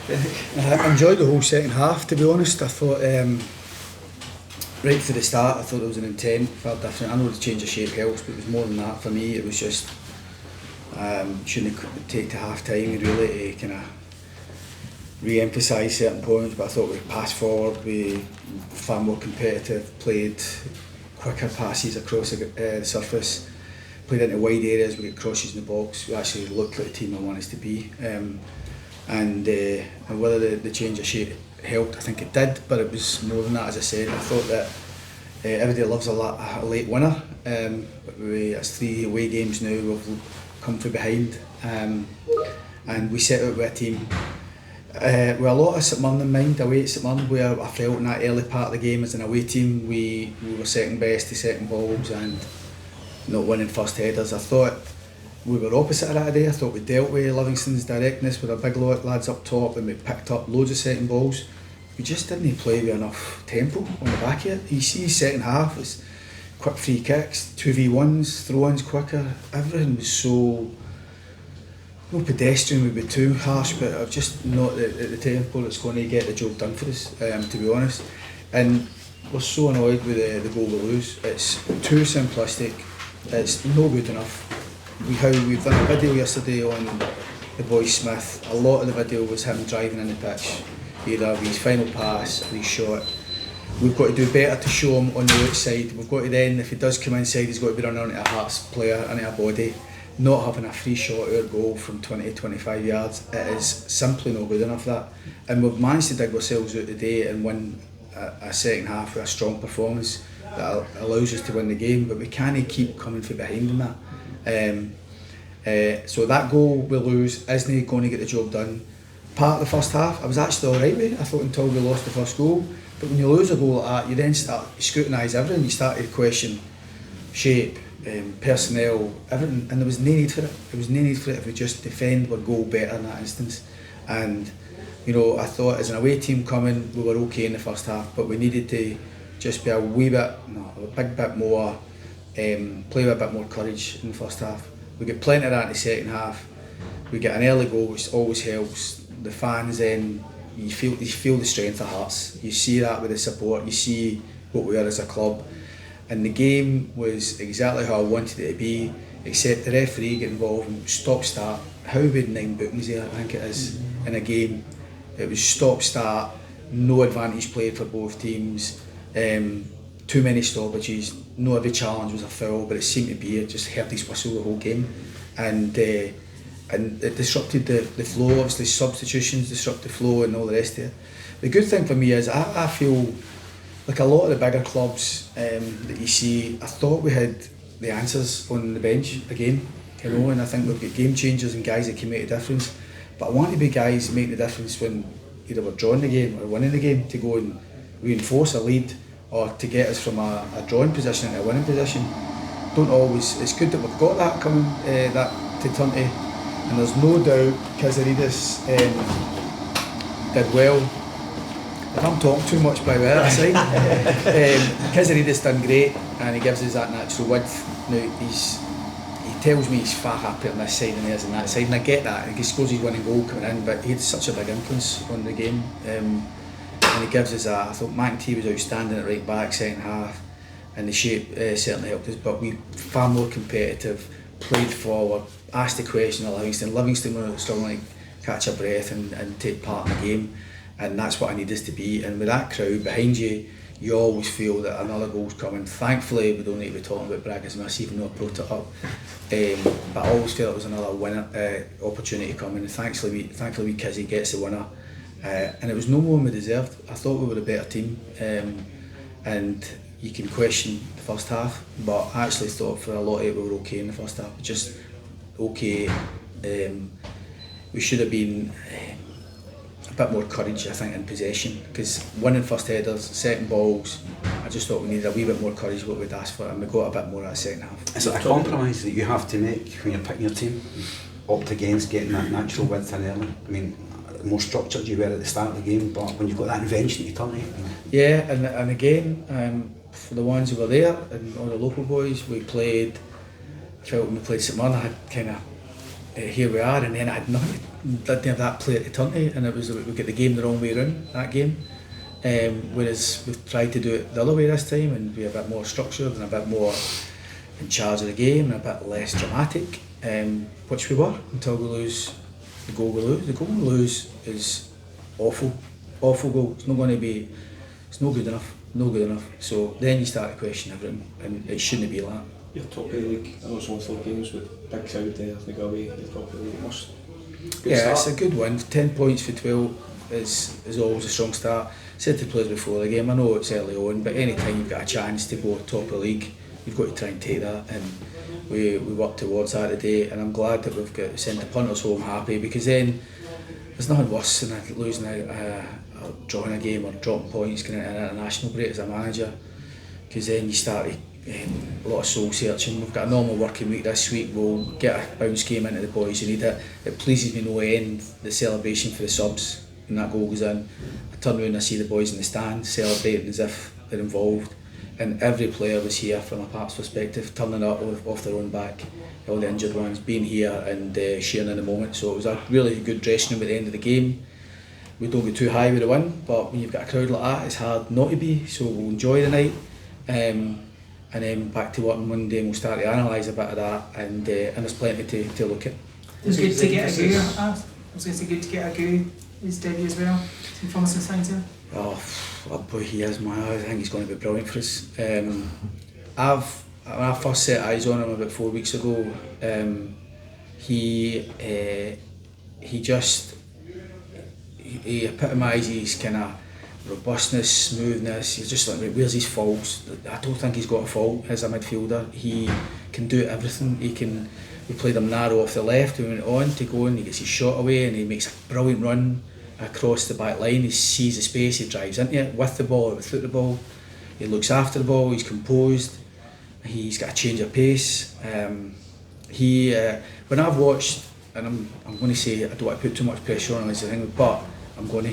I enjoyed the whole second half, to be honest. I thought right from the start I thought there was an intent, felt different. I know the change of shape helps, but it was more than that for me. It was just shouldn't have take to half time really to kind of re-emphasise certain points, but I thought we passed forward, we far more competitive, played quicker passes across the surface, played into wide areas, we got crosses in the box, we actually looked like the team I want us to be. And whether the change of shape helped, I think it did, but it was more than that. As I said, I thought that everybody loves a late winner. It's 3 away games now, we've come from behind, and we set out with a team with a lot of St Mirren in mind, away at St Mirren, where I felt in that early part of the game as an away team we were second best to second balls and not winning first headers. I thought we were opposite of that today. I thought we dealt with Livingston's directness with our big lads up top, and we picked up loads of second balls. We just didn't play with enough tempo on the back of it. You see second half, it's quick free kicks, 2v1s, throw-ins quicker, everything was so, no pedestrian would be too harsh, but I'm just not at the tempo that's going to get the job done for us, to be honest. And we're so annoyed with the goal we lose. It's too simplistic, it's no good enough. We've done a video yesterday on the boy Smith. A lot of the video was him driving in the pitch, either with his final pass or his shot. We've got to do better to show him on the outside. We've got to then, if he does come inside, he's got to be running onto a Hearts player, into a body. Not having a free shot or goal from 20 to 25 yards, it is simply not good enough, that. And we've managed to dig ourselves out today and win a second half with a strong performance that allows us to win the game, but we can't keep coming from behind in that. So that goal we lose isn't going to get the job done. Part of the first half I was actually alright with, I thought, until we lost the first goal. But when you lose a goal like that, you then start to scrutinise everything. You start to question shape, personnel, everything, and there was no need for it. There was no need for it if we just defend our goal better in that instance. And you know, I thought as an away team coming, we were okay in the first half, but we needed to just be a big bit more, play with a bit more courage in the first half. We get plenty of that in the second half. We get an early goal, which always helps. The fans then, you feel the strength of Hearts. You see that with the support. You see what we are as a club. And the game was exactly how I wanted it to be, except the referee get involved and stop-start. How we had 9 bookings there, I think it is, in a game. It was stop-start, no advantage played for both teams, too many stoppages, not every challenge was a foul, but it seemed to be, it just heard his whistle the whole game. And it disrupted the flow. Obviously substitutions disrupt the flow and all the rest of it. The good thing for me is I feel like a lot of the bigger clubs that you see, I thought we had the answers on the bench again, you know, and I think we've got game changers and guys that can make a difference. But I want to be guys making the difference when either we're drawing the game or winning the game, to go and reinforce a lead or to get us from a drawing position into a winning position. Don't always, it's good that we've got that coming, that to turn to, and there's no doubt Kyziridis did well. If I'm talking too much by the way, that's right. Kyziridis done great, and he gives us that natural width. Now he tells me he's far happier on this side than he is on that side, and I get that. He scores his winning goal coming in, but he had such a big influence on the game, and he gives us that. I thought McInnes was outstanding at right back second half, and the shape certainly helped us, but we far more competitive, played forward, asked the question of Livingston. Livingston were struggling to catch a breath and take part in the game, and that's what I need us to be. And with that crowd behind you, you always feel that another goal's coming. Thankfully we don't need to be talking about Braga's miss, even though I brought it up, but I always felt it was another winner opportunity coming, and thankfully Kizzy gets the winner, and it was no more than we deserved. I thought we were a better team, and you can question the first half, but I actually thought for a lot of it we were okay in the first half, just okay. We should have been a bit more courage, I think, in possession, because winning first headers, second balls, I just thought we needed a wee bit more courage what we'd asked for, and we got a bit more at the second half. Is it a compromise that you have to make when you're picking your team? Opt against getting that natural width in early? I mean, the more structured you were at the start of the game, but when you've got that invention to turn it. Yeah, and again, for the ones who were there and all the local boys, we played, felt when we played St Mirren, I had kind of here we are, and then I didn't have that player to turn to, and it was we get the game the wrong way around that game. Whereas we've tried to do it the other way this time and be a bit more structured and a bit more in charge of the game and a bit less dramatic, which we were until we lose the goal we lose. The goal we lose is awful goal. It's not going to be, it's no good enough. So then you start to question everything, and it shouldn't be like that. You're top of the league. I know it's only 4 games with big crowd there. I think away you're top of the league. Good start. It's a good win. 10 points for 12 is always a strong start. I said to players before the game, I know it's early on, but any time you've got a chance to go top of the league, you've got to try and take that, and we work towards that today, and I'm glad that we've got sent the punters home happy, because then there's nothing worse than losing or drawing a game or dropping points going into an international break as a manager, because then you start a lot of soul searching. We've got a normal working week this week, we'll get a bounce game into the boys who need it. It pleases me no end, the celebration for the subs when that goal goes in. I turn around and I see the boys in the stand celebrating as if they're involved, and every player was here from a Pats perspective, turning up off their own back, all the injured ones being here and sharing in the moment. So it was a really good dressing room at the end of the game. We don't get too high with the win, but when you've got a crowd like that, it's hard not to be, so we'll enjoy the night. And then back to work on Monday, and we'll start to analyse a bit of that, and there's plenty to look at. It was good to get Ageu. Good to get Ageu his debut as well. Some promising signs there. Oh boy, he is, man. I think he's going to be brilliant for us. When I first set eyes on him about 4 weeks ago, he epitomises kind of robustness, smoothness. You're just like, where's his faults? I don't think he's got a fault as a midfielder. He can do everything. We played him narrow off the left, we went on to go, and he gets his shot away, and he makes a brilliant run across the back line. He sees the space, he drives into it with the ball or without the ball. He looks after the ball, he's composed, he's got a change of pace. When I've watched, and I'm going to say, I don't want to put too much pressure on him, but I'm going to.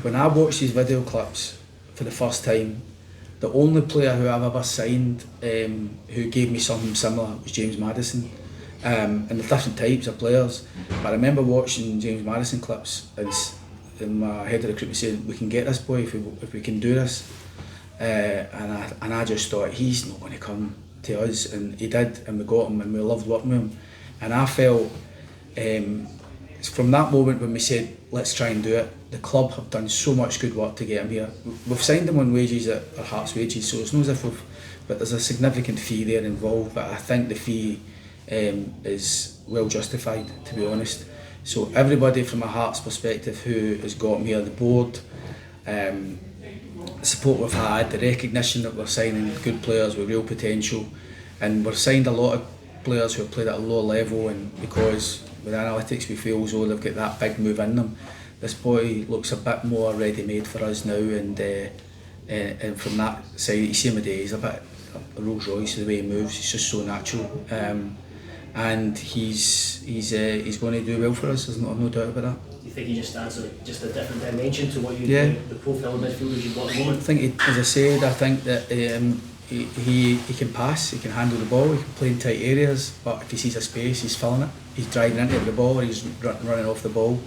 When I watched these video clips for the first time, the only player who I've ever signed who gave me something similar was James Maddison. And the different types of players. But I remember watching James Maddison clips and my head of recruitment saying, we can get this boy if we can do this. And I just thought, he's not going to come to us, and he did, and we got him, and we loved working with him. And I felt from that moment when we said, let's try and do it, the club have done so much good work to get him here. We've signed him on wages that are Hearts wages, so it's not as if but there's a significant fee there involved, but I think the fee is well justified, to be honest. So everybody from a Hearts perspective who has got me on the board, the support we've had, the recognition that we're signing good players with real potential, and we've signed a lot of players who have played at a lower level, and because with analytics we feel as though they've got that big move in them, this boy looks a bit more ready-made for us now, and from that side, you see him today, he's a bit a Rolls Royce the way he moves, he's just so natural, and he's going to do well for us, there's no doubt about that. Do you think he just adds a different dimension to what you do, the profile of midfielders you've got at the moment? I think, as I said, I think that he can pass, he can handle the ball, he can play in tight areas, but if he sees a space, he's filling it. He's driving into the ball, or he's running off the ball.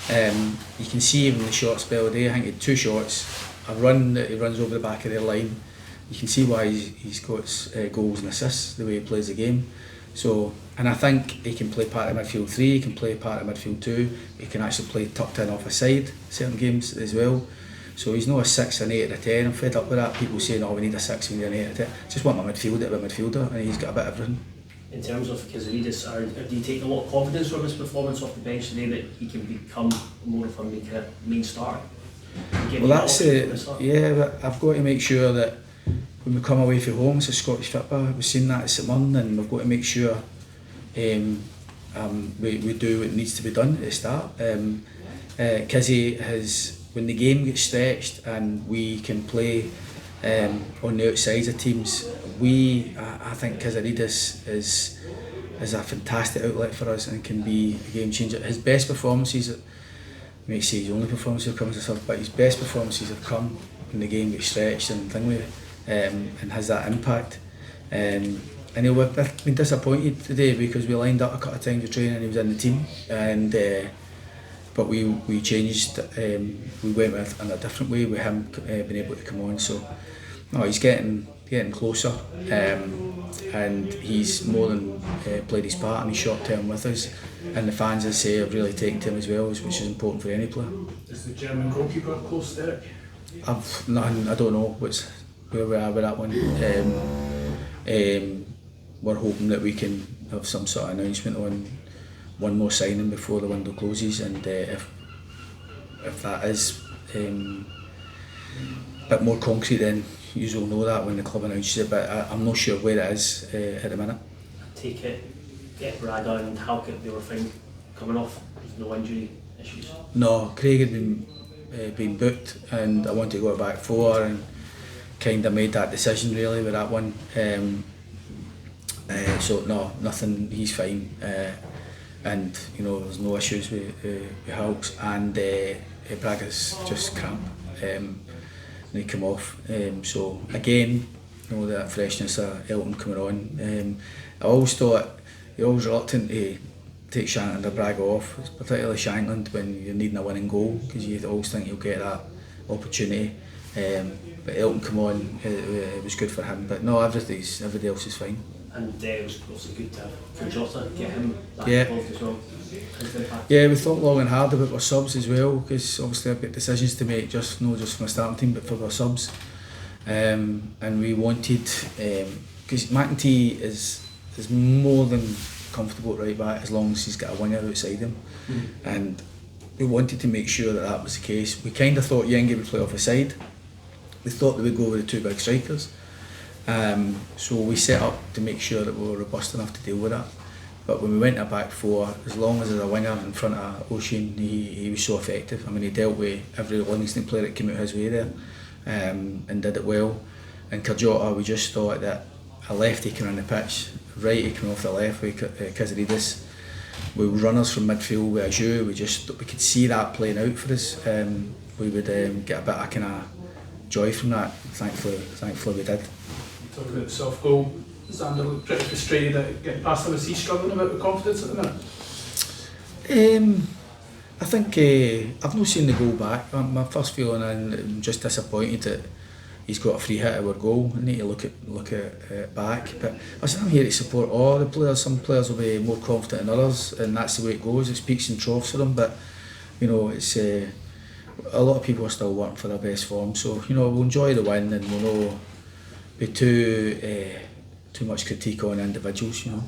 You can see even the short spell today, I think he had 2 shots, a run that he runs over the back of their line. You can see why he's got goals and assists, the way he plays the game. So, and I think he can play part of midfield 3, he can play part of midfield 2, he can actually play tucked in off a side, certain games as well. So he's not a 6, an 8 or a 10, I'm fed up with that, people saying, oh we need a 6, we need an 8 or 10. Just want my midfielder, and he's got a bit of everything. In terms of Kyziridis, do you take a lot of confidence from his performance off the bench today that he can become more of a main starter? Well, that's it. Yeah, but I've got to make sure that when we come away from home as a Scottish football, we've seen that at St Mirren, and we've got to make sure we do what needs to be done at the start. Kizzy has, when the game gets stretched and we can play on the outsides of teams, I think Kyziridis is a fantastic outlet for us and can be a game changer. His best performances, I may say his only performances have come as a sub, but his best performances have come when the game gets stretched and has that impact. And and he'll have been disappointed today because we lined up a couple of times with training and he was in the team, and but we changed. We went with in a different way with him being able to come on. So no, he's getting closer, and he's more than played his part in his short term with us. And the fans, as I say, have really taken to him as well, which is important for any player. Is the German goalkeeper close, Derek? I don't know where we are with that one. We're hoping that we can have some sort of announcement on one more signing before the window closes, and if that is a bit more concrete, then you will know that when the club announces it, but I'm not sure where it is at the minute. I take it, get Braga and Halkett, they were fine coming off, there's no injury issues? No, Craig had been booked, and I wanted to go back four, and kind of made that decision really with that one. So no, nothing, he's fine, and you know there's no issues with Halks, and Braga's just cramp. They come off, so again, you know, that freshness of Elton coming on. I always thought you're always reluctant to take Shankland or Braga off, particularly Shankland when you're needing a winning goal, because you always think you'll get that opportunity. But Elton come on, it was good for him. But no, everybody else is fine. And it was also good to have Kerjota, get him back Yeah. involved as well. Yeah, we thought long and hard about our subs as well, because obviously I've got decisions to make, not just for my starting team, but for our subs. And we wanted, because McInnes is more than comfortable at right back as long as he's got a winger outside him. And we wanted to make sure that was the case. We kind of thought Yengi would play off the side. We thought they would go with the two big strikers. So we set up to make sure that we were robust enough to deal with that. But when we went to back four, as long as there's a winger in front of Ocean, he was so effective. I mean, he dealt with every Livingston player that came out his way there, and did it well. And Kerjota, we just thought that a lefty came on the pitch, righty came off the left with Kyziridis. We were runners from midfield with Ageu. We could see that playing out for us. We would get a bit of kind of joy from that. Thankfully we did. Talking about the soft goal, Zander looked pretty frustrated at getting past him. Is he struggling about with confidence at the minute? I think I've not seen the goal back. My first feeling, I'm just disappointed that he's got a free hit at our goal. I need to look at it back. But I'm here to support all the players. Some players will be more confident than others, and that's the way it goes. It speaks in troughs for them, but you know, it's a lot of people are still working for their best form. So you know, we'll enjoy the win, and we'll not be too much critique on individuals. You know.